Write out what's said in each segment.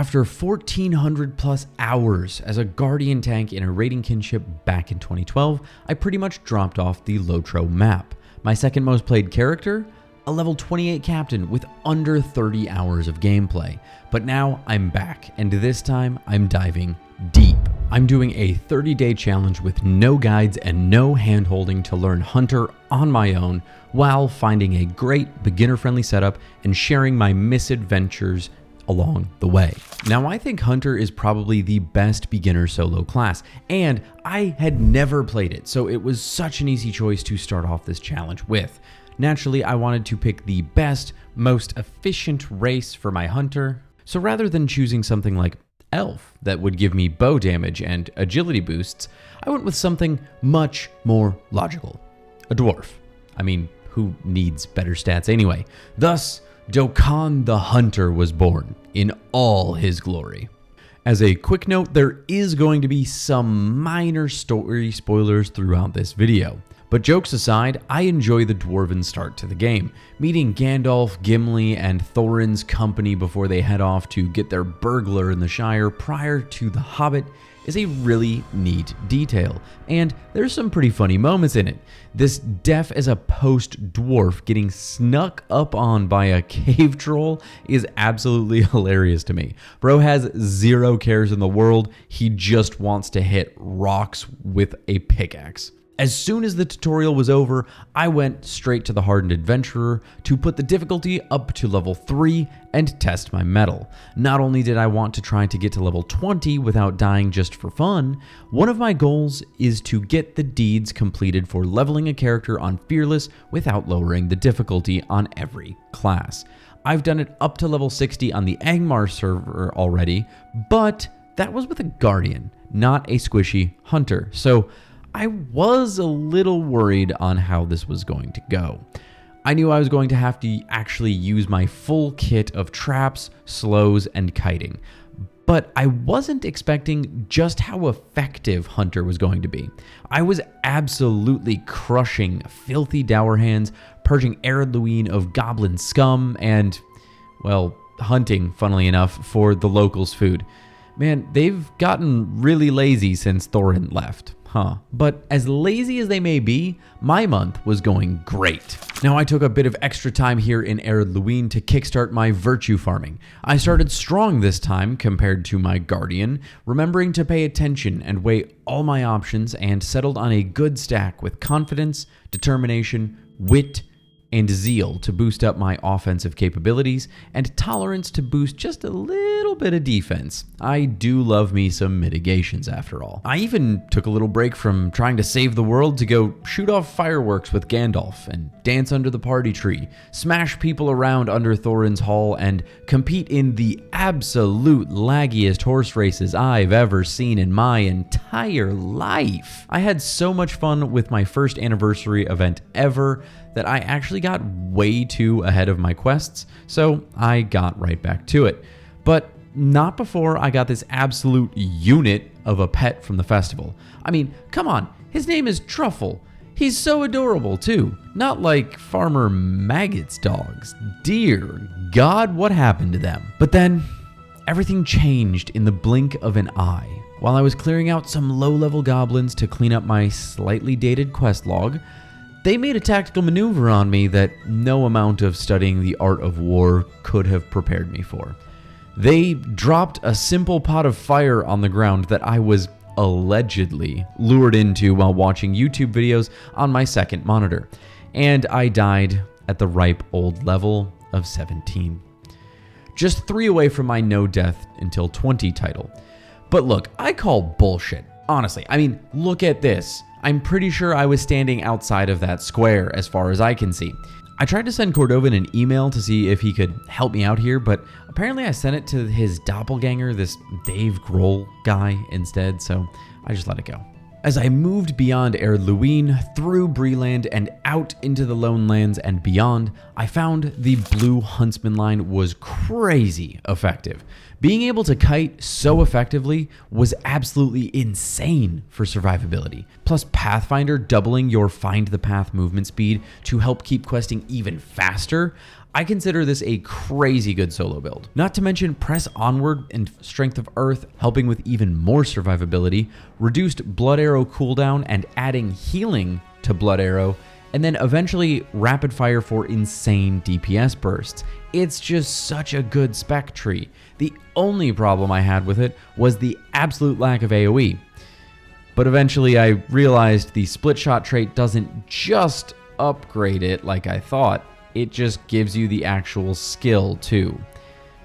After 1,400 plus hours as a guardian tank in a raiding kinship back in 2012, I pretty much dropped off the LOTRO map. My second most played character? A level 28 captain with under 30 hours of gameplay. But now I'm back, and this time I'm diving deep. I'm doing a 30-day challenge with no guides and no hand-holding to learn Hunter on my own while finding a great beginner-friendly setup and sharing my misadventures along the way. Now, I think Hunter is probably the best beginner solo class, and I had never played it, so it was such an easy choice to start off this challenge with. Naturally, I wanted to pick the best, most efficient race for my Hunter, so rather than choosing something like Elf that would give me bow damage and agility boosts, I went with something much more logical. A dwarf. I mean, who needs better stats anyway? Thus, Dokkan the Hunter was born in all his glory. As a quick note, there is going to be some minor story spoilers throughout this video. But jokes aside, I enjoy the dwarven start to the game. Meeting Gandalf, Gimli, and Thorin's company before they head off to get their burglar in the Shire prior to the Hobbit is a really neat detail, and there's some pretty funny moments in it. This deaf as a post dwarf getting snuck up on by a cave troll is absolutely hilarious to me. Bro has zero cares in the world, he just wants to hit rocks with a pickaxe. As soon as the tutorial was over, I went straight to the Hardened Adventurer to put the difficulty up to level 3 and test my mettle. Not only did I want to try to get to level 20 without dying just for fun, one of my goals is to get the deeds completed for leveling a character on Fearless without lowering the difficulty on every class. I've done it up to level 60 on the Angmar server already, but that was with a Guardian, not a squishy Hunter, so I was a little worried on how this was going to go. I knew I was going to have to actually use my full kit of traps, slows, and kiting, but I wasn't expecting just how effective Hunter was going to be. I was absolutely crushing filthy dour hands, purging Ered Luin of goblin scum, and, well, hunting, funnily enough, for the locals' food. Man, they've gotten really lazy since Thorin left. But as lazy as they may be, my month was going great. Now, I took a bit of extra time here in Ered Luin to kickstart my virtue farming. I started strong this time compared to my Guardian, remembering to pay attention and weigh all my options, and settled on a good stack with confidence, determination, wit, and zeal to boost up my offensive capabilities, and tolerance to boost just a little bit of defense. I do love me some mitigations after all. I even took a little break from trying to save the world to go shoot off fireworks with Gandalf and dance under the party tree, smash people around under Thorin's Hall, and compete in the absolute laggiest horse races I've ever seen in my entire life. I had so much fun with my first anniversary event ever that I actually got way too ahead of my quests, so I got right back to it. But not before I got this absolute unit of a pet from the festival. I mean, come on, his name is Truffle. He's so adorable too, not like Farmer Maggot's dogs. Dear God, what happened to them? But then, everything changed in the blink of an eye. While I was clearing out some low-level goblins to clean up my slightly dated quest log, they made a tactical maneuver on me that no amount of studying the art of war could have prepared me for. They dropped a simple pot of fire on the ground that I was allegedly lured into while watching YouTube videos on my second monitor, and I died at the ripe old level of 17. Just 3 away from my no death until 20 title. But look, I call bullshit. Honestly, I mean, look at this. I'm pretty sure I was standing outside of that square as far as I can see. I tried to send Cordovan an email to see if he could help me out here, but apparently I sent it to his doppelganger, this Dave Grohl guy, instead, so I just let it go. As I moved beyond Ered Luin, through Breland, and out into the Lone Lands and beyond, I found the Blue Huntsman line was crazy effective. Being able to kite so effectively was absolutely insane for survivability. Plus Pathfinder doubling your find the path movement speed to help keep questing even faster. I consider this a crazy good solo build. Not to mention Press Onward and Strength of Earth helping with even more survivability, reduced Blood Arrow cooldown and adding healing to Blood Arrow, and then eventually Rapid Fire for insane DPS bursts. It's just such a good spec tree. The only problem I had with it was the absolute lack of AoE. But eventually I realized the split shot trait doesn't just upgrade it like I thought, it just gives you the actual skill too.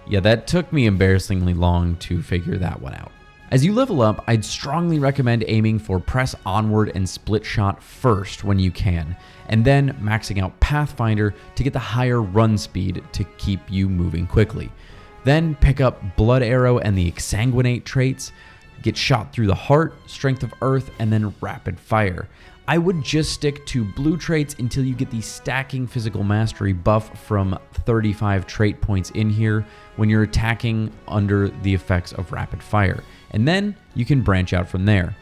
Yeah, that took me embarrassingly long to figure that one out. As you level up, I'd strongly recommend aiming for Press Onward and Split Shot first when you can, and then maxing out Pathfinder to get the higher run speed to keep you moving quickly. Then pick up Blood Arrow and the Exsanguinate traits, get shot through the heart, Strength of Earth, and then Rapid Fire. I would just stick to blue traits until you get the stacking physical mastery buff from 35 trait points in here when you're attacking under the effects of Rapid Fire. And then you can branch out from there.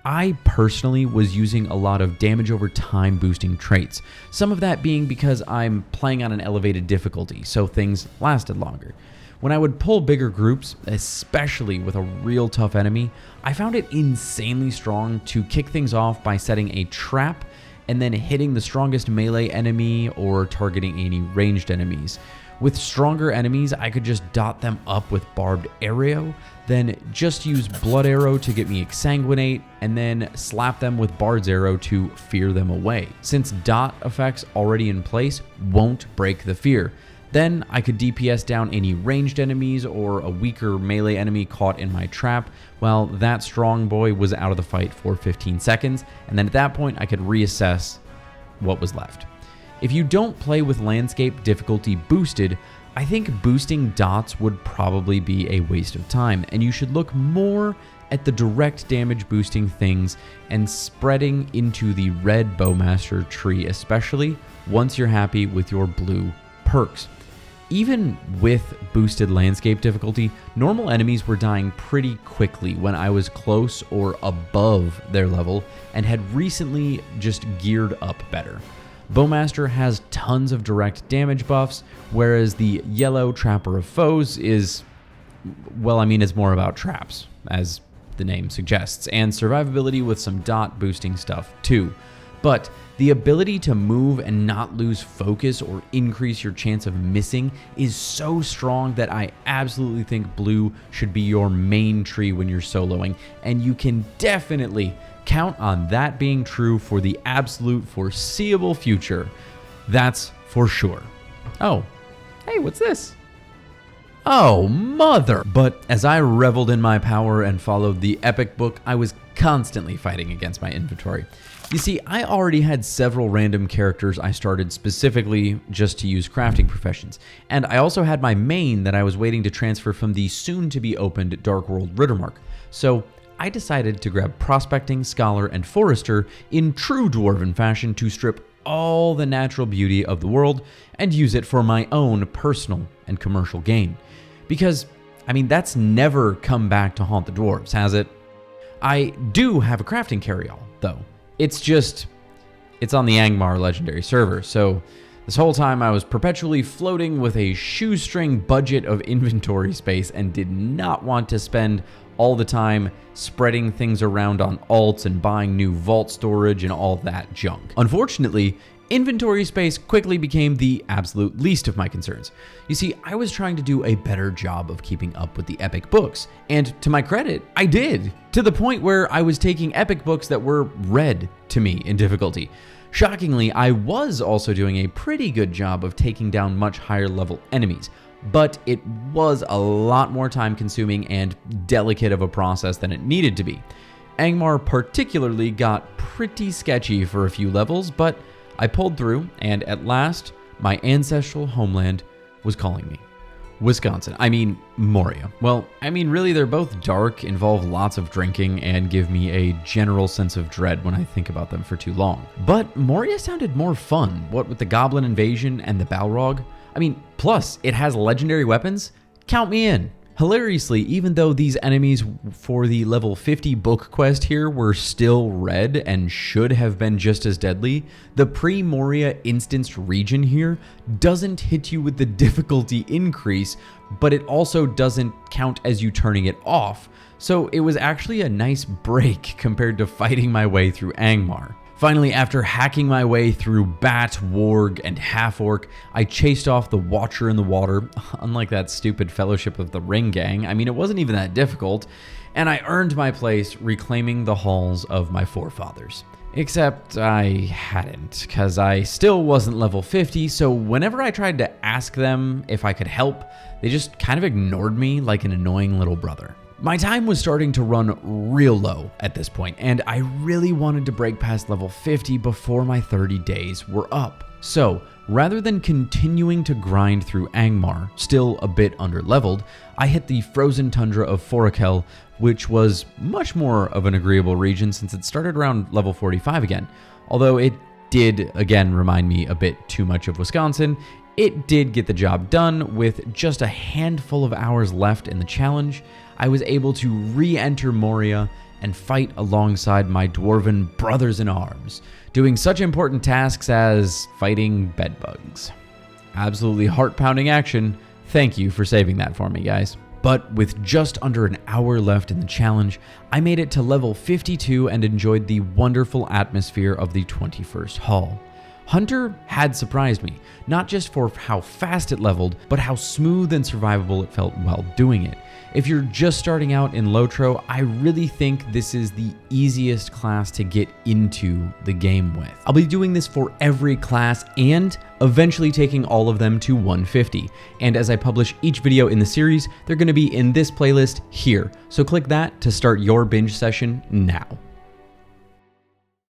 I personally was using a lot of damage over time boosting traits, some of that being because I'm playing on an elevated difficulty, so things lasted longer. When I would pull bigger groups, especially with a real tough enemy, I found it insanely strong to kick things off by setting a trap and then hitting the strongest melee enemy or targeting any ranged enemies. With stronger enemies, I could just dot them up with Barbed Arrow, then just use Blood Arrow to get me Exsanguinate, and then slap them with Bard's Arrow to fear them away. Since dot effects already in place won't break the fear. Then I could DPS down any ranged enemies or a weaker melee enemy caught in my trap, while that strong boy was out of the fight for 15 seconds, and then at that point I could reassess what was left. If you don't play with landscape difficulty boosted, I think boosting dots would probably be a waste of time, and you should look more at the direct damage boosting things and spreading into the red Bowmaster tree, especially once you're happy with your blue perks. Even with boosted landscape difficulty, normal enemies were dying pretty quickly when I was close or above their level and had recently just geared up better. Bowmaster has tons of direct damage buffs, whereas the yellow Trapper of Foes is, well, I mean, it's more about traps, as the name suggests, and survivability with some dot boosting stuff too. But the ability to move and not lose focus or increase your chance of missing is so strong that I absolutely think blue should be your main tree when you're soloing, and you can definitely count on that being true for the absolute foreseeable future. That's for sure. Oh, hey, what's this? Oh, mother! But as I reveled in my power and followed the epic book, I was constantly fighting against my inventory. You see, I already had several random characters I started specifically just to use crafting professions, and I also had my main that I was waiting to transfer from the soon-to-be-opened Dark World Rittermark. So I decided to grab Prospecting, Scholar, and Forester in true Dwarven fashion to strip all the natural beauty of the world and use it for my own personal and commercial gain. Because, I mean, that's never come back to haunt the dwarves, has it? I do have a crafting carryall, though. It's on the Angmar legendary server, so this whole time I was perpetually floating with a shoestring budget of inventory space and did not want to spend all the time spreading things around on alts and buying new vault storage and all that junk. Unfortunately, inventory space quickly became the absolute least of my concerns. You see, I was trying to do a better job of keeping up with the epic books, and to my credit, I did, to the point where I was taking epic books that were red to me in difficulty. Shockingly, I was also doing a pretty good job of taking down much higher level enemies, but it was a lot more time consuming and delicate of a process than it needed to be. Angmar particularly got pretty sketchy for a few levels, but I pulled through, and at last, my ancestral homeland was calling me. Wisconsin. I mean, Moria. Well, I mean, really, they're both dark, involve lots of drinking, and give me a general sense of dread when I think about them for too long. But Moria sounded more fun, what with the goblin invasion and the Balrog. I mean, plus, it has legendary weapons. Count me in. Hilariously, even though these enemies for the level 50 book quest here were still red and should have been just as deadly, the pre-Moria instanced region here doesn't hit you with the difficulty increase, but it also doesn't count as you turning it off, so it was actually a nice break compared to fighting my way through Angmar. Finally, after hacking my way through Bat, Warg, and Half-Orc, I chased off the Watcher in the Water, unlike that stupid Fellowship of the Ring gang. I mean, it wasn't even that difficult, and I earned my place reclaiming the halls of my forefathers. Except I hadn't, because I still wasn't level 50, so whenever I tried to ask them if I could help, they just kind of ignored me like an annoying little brother. My time was starting to run real low at this point, and I really wanted to break past level 50 before my 30 days were up. So, rather than continuing to grind through Angmar, still a bit underleveled, I hit the frozen tundra of Forakel, which was much more of an agreeable region since it started around level 45 again. Although it did again remind me a bit too much of Wisconsin, it did get the job done. With just a handful of hours left in the challenge, I was able to re-enter Moria and fight alongside my dwarven brothers-in-arms, doing such important tasks as fighting bedbugs. Absolutely heart-pounding action. Thank you for saving that for me, guys. But with just under an hour left in the challenge, I made it to level 52 and enjoyed the wonderful atmosphere of the 21st Hall. Hunter had surprised me, not just for how fast it leveled, but how smooth and survivable it felt while doing it. If you're just starting out in LOTRO, I really think this is the easiest class to get into the game with. I'll be doing this for every class and eventually taking all of them to 150. And as I publish each video in the series, they're going to be in this playlist here. So click that to start your binge session now.